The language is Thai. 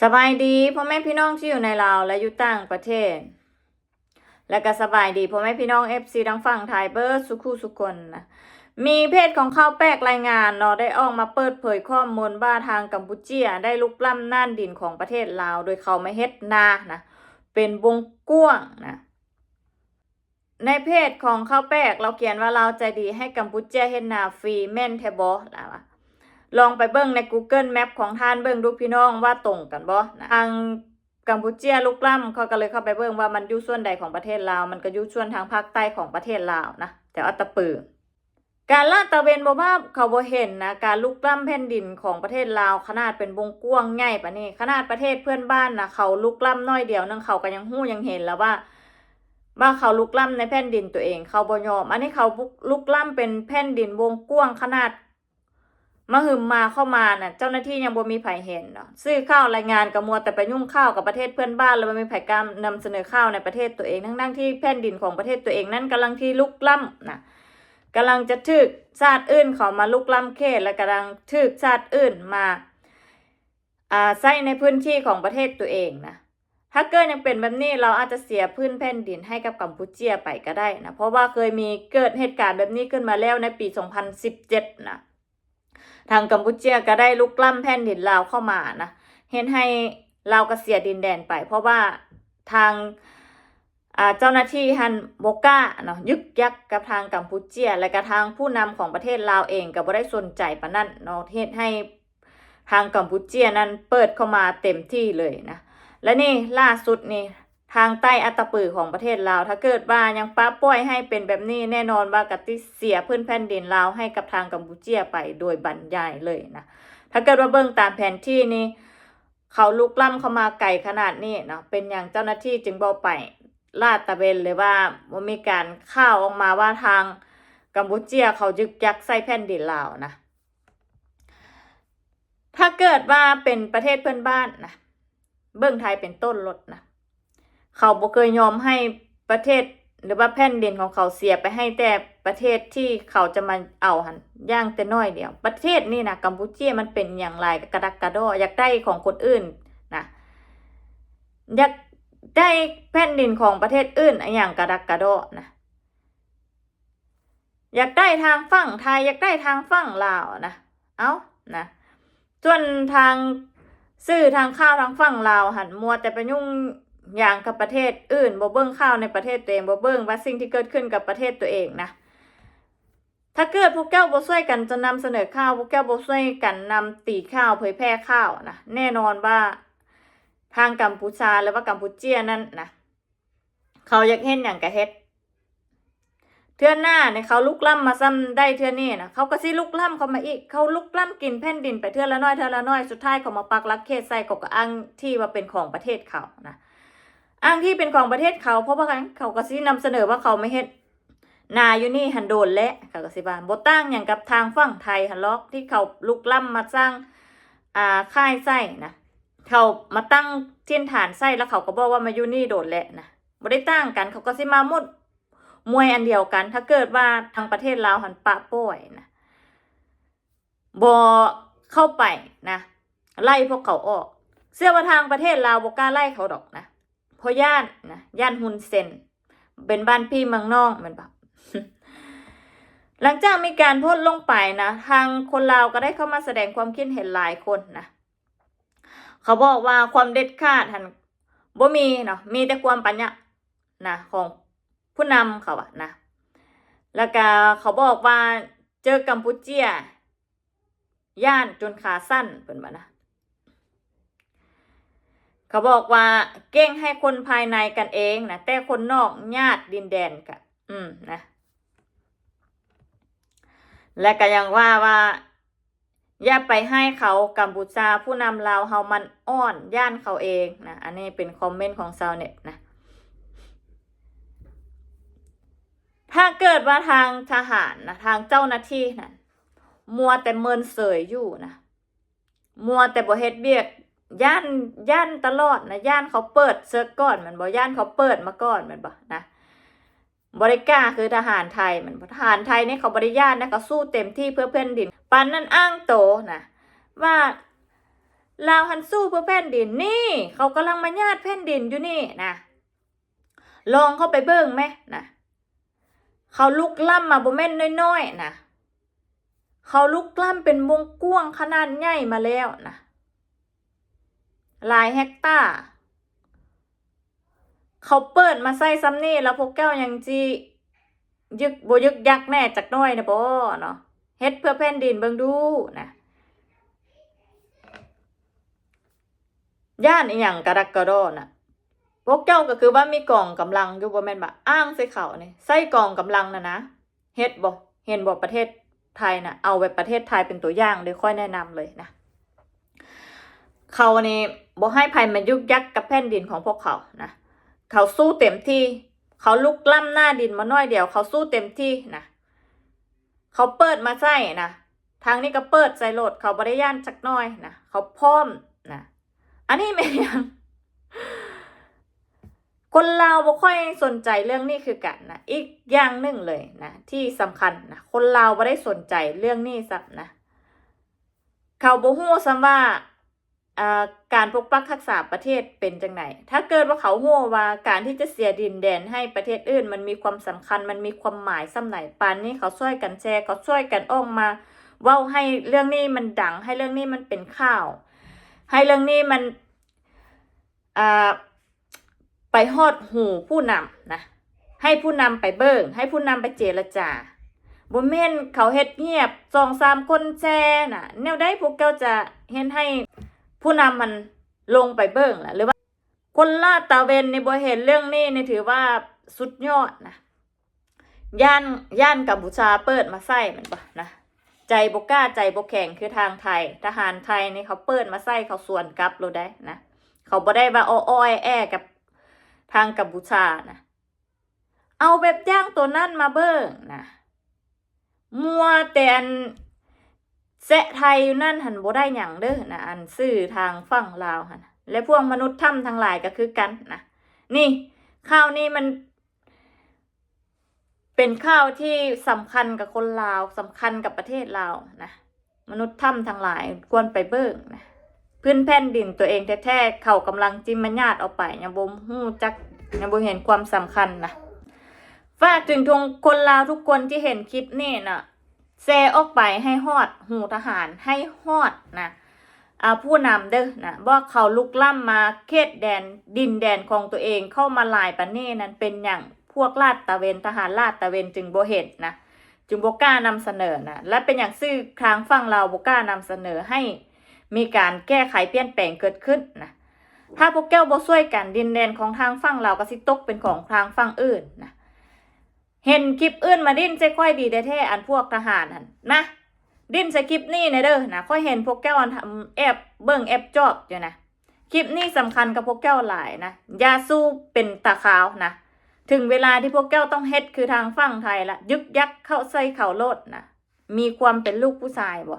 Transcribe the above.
สบายดีพ่อแม่พี่น้องที่อยู่ในลาวและอยู่ต่างประเทศ และก็สบายดีพ่อแม่พี่น้องFCทั้งฝั่งไทยเบิร์ดสุขุสุคนนะมีเพจของข้าวแปลกรายงานเนาะได้ออกมาเปิดเผยข้อมูลว่าทางกัมพูชีได้ลุกล้ำน่านดินของประเทศลาวโดยเขาไม่เฮ็ดนานะเป็นวงกว้างนะในเพจของข้าวแปลกเราเขียนว่าเราใจดีให้กัมพูชีเฮ็ดนาฟรีแม่นแท้บ่ล่ะวะลองไปเบิ่งใน Google Map ของท่านเบิ่งดูพี่น้องว่าตรงกันบ่นะทางกัมพูชีลุกล้ำเขาก็เลยเข้าไปเบิ่งว่ามันอยู่ส่วนใดของประเทศลาวมันก็อยู่ส่วนทางภาคใต้ของประเทศลาวนะแถวอัตตปือการลาดตระเวนบ่ว่าเขาบ่เห็นนะการลุกล้ำแผ่นดินของประเทศลาวขนาดเป็นวงกว้างใหญ่ปานนี้ขนาดประเทศเพื่อนบ้านนะเขาลุกล้ำน้อยเดียวนึงเขาก็ยังฮู้ยังเห็นแล้วว่าเขาลุกล้ำในแผ่นดินตัวเองเขาบ่ยอมอันนี้เขาลุกล้ำเป็นแผ่นดินวงกว้างขนาดมาหึมมาเข้ามาน่ะเจ้าหน้าที่ยังบ่มีไผเห็นเนาะซื้อข้าวรายงานก็มัวแต่ไปยุ่งข้าวกับประเทศเพื่อนบ้านแล้วบ่มีไผกล้านำเสนอข้าวในประเทศตัวเองทั้งที่แผ่นดินของประเทศตัวเองนั้นกำลังที่ลุกล้ำนะกำลังจะถึกชาติอื่นเขามาลุกล้ำเขตและกำลังถึกชาติอื่นมาใช้ในพื้นที่ของประเทศตัวเองนะถ้าเกิดยังเป็นแบบนี้เราอาจจะเสียพื้นแผ่นดินให้กับกัมพูชีไปก็ได้นะเพราะว่าเคยมีเกิดเหตุการณ์แบบนี้ขึ้นมาแล้วในปี 2017นะทางกัมพูชีก็ได้ลุกล้ำแผ่นดินลาวเข้ามานะเห็นให้ลาวก็เสียดินแดนไปเพราะว่าทางเจ้าหน้าที่ฮันโบก้าเนาะยึกยักกับทางกัมพูชีและก็ทางผู้นำของประเทศลาวเองก็บ่ได้สนใจปานนั้นเนาะเฮ็ดให้ทางกัมพูชีนั้นเปิดเข้ามาเต็มที่เลยนะและนี่ล่าสุดนี่ทางใต้อัตตปือของประเทศลาวถ้าเกิดว่ายังป้าป้อยให้เป็นแบบนี้แน่นอนว่ากติเสียพื้นแผ่นดินลาวให้กับทางกัมพูชีไปโดยบรรยายเลยนะถ้าเกิดว่าเบิ่งตามแผนที่นี่เขาลุกล้ำเข้ามาไกลขนาดนี้เนาะเป็นอย่างเจ้าหน้าที่จึงบ่ไปลาดตระเวนเลยว่ามีการข่าวออกมาว่าทางกัมพูชีเขายึกยักใส่แผ่นดินลาวนะถ้าเกิดว่าเป็นประเทศเพื่อนบ้านนะเบิ่งไทยเป็นต้นรถนะเขาบ่เคยยอมให้ประเทศหรือว่าแผ่นดินของเขาเสียไปให้แต่ประเทศที่เขาจะมาเอาหันย่างแต่น้อยเดียวประเทศนี่นะกัมพูชีมันเป็นอย่างไรกระดักกระดออยากได้ของคนอื่นนะอยากได้แผ่นดินของประเทศอื่นอย่างกระดักกระดอนะอยากได้ทางฝั่งไทยอยากได้ทางฝั่งลาวนะเอานะส่วนทางซื้อทางข้าวทางฝั่งลาวหันมัวแต่ไปยุ่งอย่างกับประเทศอื่นบ่เบิ่งข้าวในประเทศตัวเองบ่เบิ่งว่าสิ่งที่เกิดขึ้นกับประเทศตัวเองนะถ้าเกิดพวกแก้วบ่ช่วยกันจะนำเสนอข้าวพวกแก้วบ่ช่วยกันนำตีข้าวเผยแพร่ข้าวนะแน่นอนว่าทางกัมพูชาหรือว่ากัมพูชีนั่นนะเขาอยากเห็นอย่างกะเฮ็ดเทื่อหน้าเนี่ยเขาลุกล้ำมาซ้ำได้เทื่อนี้นะเขาก็สิลุกล้ำเขามาอีกเขาลุกล้ำกินแผ่นดินไปเทื่อละน้อยเทื่อละน้อยสุดท้ายเขามาปักหลักเขตใส่เขาก็อ้างที่ว่าเป็นของประเทศเขานะอ้างที่เป็นของประเทศเขาเพราะว่าเขาก็สินำเสนอว่าเขาไม่เฮ็ดนาอยู่นี่หันโดนและเขาก็สิว่าบ่ต่างหยังกับทางฝั่งไทยหันล็อกที่เขาลุกล้ำมาสร้างค่ายไส้นะเขามาตั้งเทียนฐานไส้แล้วเขาก็บอกว่ามาอยู่นี่โดนและนะบ่ได้ต่างกันเขาก็สิมามุดมวยอันเดียวกันถ้าเกิดว่าทางประเทศลาวหันปะป่วยนะบ่เข้าไปนะไล่พวกเขาออกเสื้อว่าทางประเทศลาวบ่กล้าไล่เขาดอกนะเพราะย่านนะย่านฮุนเซนเป็นบ้านพี่เมืองน้องมันแบบหลังจากมีการโพสต์ลงไปนะทางคนลาวก็ได้เข้ามาแสดงความคิดเห็นหลายคนนะเขาบอกว่าความเด็ดขาดหันบ่มีเนาะมีแต่ความปัญญานะของผู้นำเขาอะนะแล้วก็เขาบอกว่าเจอกัมพูชีย่านจนขาสั้นเป็นแบบนะเขาบอกว่าเก่งให้คนภายในกันเองนะแต่คนนอกญาติดินแดนกะนะและก็ยังว่าอย่าไปให้เขากัมพูชาผู้นำลาวเฮามันอ้อนย่านเขาเองนะอันนี้เป็นคอมเมนต์ของชาวเน็ตนะถ้าเกิดว่าทางทหารนะทางเจ้าหน้าที่นะมัวแต่เมินเสยอยู่นะมัวแต่บ่เฮ็ดเวียกย่านตลอดนะย่านเขาเปิดเซิร์ชก่อนมันบ่ย่านเขาเปิดมาก่อนมันบ่นะบริกล้าคือทหารไทยมันทหารไทยนี่เขาบริญาตนะเขาสู้เต็มที่เพื่อแผ่นดินปานนั้นอ้างโตนะว่า ลาวหันสู้เพื่อแผ่นดินนี่เขากำลังมาญาติแผ่นดินอยู่นี่นะลองเข้าไปเบิ่งไหมนะเขาลุกล้ำมาบ่แม่นน้อยๆนะเขาลุกล้ำเป็นวงกว้างขนาดใหญ่มาแล้วนะหลายเฮกตาร์เขาเปิดมาใส่ซ้ำนี่แล้วพวกแก้วยังจียึกยักแน่จักหน้อยนะบ่เนาะเฮ็ดเพื่อแผ่นดินเบิ่งดูนะย่านอีหยังกระดักกระดอน่ะพวกเจ้าก็คือว่ามีกองกำลังอยู่บ่แม่นบ่อ้างใส่เขานี่ใส่กองกำลังนะเฮ็ดบ่เห็นบ่ประเทศไทยน่ะเอาไว้ประเทศไทยเป็นตัวอย่างเดี๋ยวค่อยแนะนำเลยนะเขานี่บ่ให้ภัยมายุกยักกับแผ่นดินของพวกเขานะเขาสู้เต็มที่เขาลุกล้ำหน้าดินมาน้อยเดียวเขาสู้เต็มที่นะเขาเปิดมาใส่นะทางนี้ก็เปิดใส่โหลดเขาบ่ได้ย่านจักน้อยนะเขาพร้อมนะอันนี้แม่นยังคนลาวบ่ค่อยสนใจเรื่องนี้คือกันนะอีกอย่างหนึ่งเลยนะที่สำคัญนะคนลาวบ่ได้สนใจเรื่องนี้ซับนะเขาบ่ฮู้ซ้ำว่าการปกปักรักษาประเทศเป็นจังไหนถ้าเกิดว่าเขาฮู้ว่าการที่จะเสียดินแดนให้ประเทศอื่นมันมีความสำคัญมันมีความหมายส่ำไหนปานนี้เขาช่วยกันแชร์เขาช่วยกันออกมาเว้าให้เรื่องนี้มันดังให้เรื่องนี้มันเป็นข่าวให้เรื่องนี้มันไปฮอดหูผู้นำนะให้ผู้นำไปเบิ่งให้ผู้นำไปเจรจาบ่แม่นเขาเฮ็ดเงียบ 2-3 คนแชร์น่ะแนวใดพวกเจ้าจะเฮ็ดให้ผู้นำมันลงไปเบิ่งล่ะหรือว่าคนลาดตระเวนนี่บ่เห็นเรื่องนี้นี่ถือว่าสุดยอดนะย่านกัมพูชาเปิดมาใส่มันบ่นะใจบ่กล้าใจบ่แข็งคือทางไทยทหารไทยนี่เขาเปิดมาใส่เขาสวนกลับโลได้นะเขาบ่ได้ว่าอ้อยแอกับทางกัมพูชานะเอาแบบย่างตัวนั้นมาเบิ่งนะมัวแต่อันแซะไทยอยู่นั่นหันบ่ได้หยังเด้อนะอันซื่อทางฝั่งลาวหั่นและพวกมนุษย์ถ้ำทั้งหลายก็คือกันนะนี่ข่าวนี้มันเป็นข่าวที่สำคัญกับคนลาวสำคัญกับประเทศลาวนะมนุษย์ถ้ำทั้งหลายควรไปเบิ่งนะพื้นแผ่นดินตัวเองแท้ๆเขากำลังจิ้มมัญญาติออกไปยังบ่ฮู้จักยังบ่เห็นความสำคัญนะฝากถึงทุกคนลาวทุกคนที่เห็นคลิปนี้น่ะแชร์ออกไปให้ฮอดหูทหารให้ฮอดนะผู้นำเด้อนะว่าเขาลุกล้ำมาเขตแดนดินแดนของตัวเองเข้ามาหลายปานนี้นั้นเป็นอย่างพวกลาดตระเวนทหารลาดตระเวนจึงบ่เห็นนะจึงบ่กล้านำเสนอนะและเป็นอย่างซื่อทางฝั่งเราบ่กล้านำเสนอให้มีการแก้ไขเปลี่ยนแปลงเกิดขึ้นนะถ้าพวกแก้วบ่ช่วยกันดินแดนของทางฝั่งเราก็สิตกเป็นของทางฝั่งอื่นนะเห็นคลิปอื่นมาดิ้นใส่ค่อยดีแท้ๆอันพวกทหารหั่นนะดิ้นใส่คลิปนี้ในเด้อนะค่อยเห็นพวกแก้วทำแอบเบิ่งแอบจอบอยู่นะคลิปนี้สำคัญกับพวกแก้วหลายนะอย่าสู้เป็นตาขาวนะถึงเวลาที่พวกแก้วต้องเฮ็ดคือทางฝั่งไทยละยึกยักเข้าใส่เข่าโลดนะมีความเป็นลูกผู้ชายบ่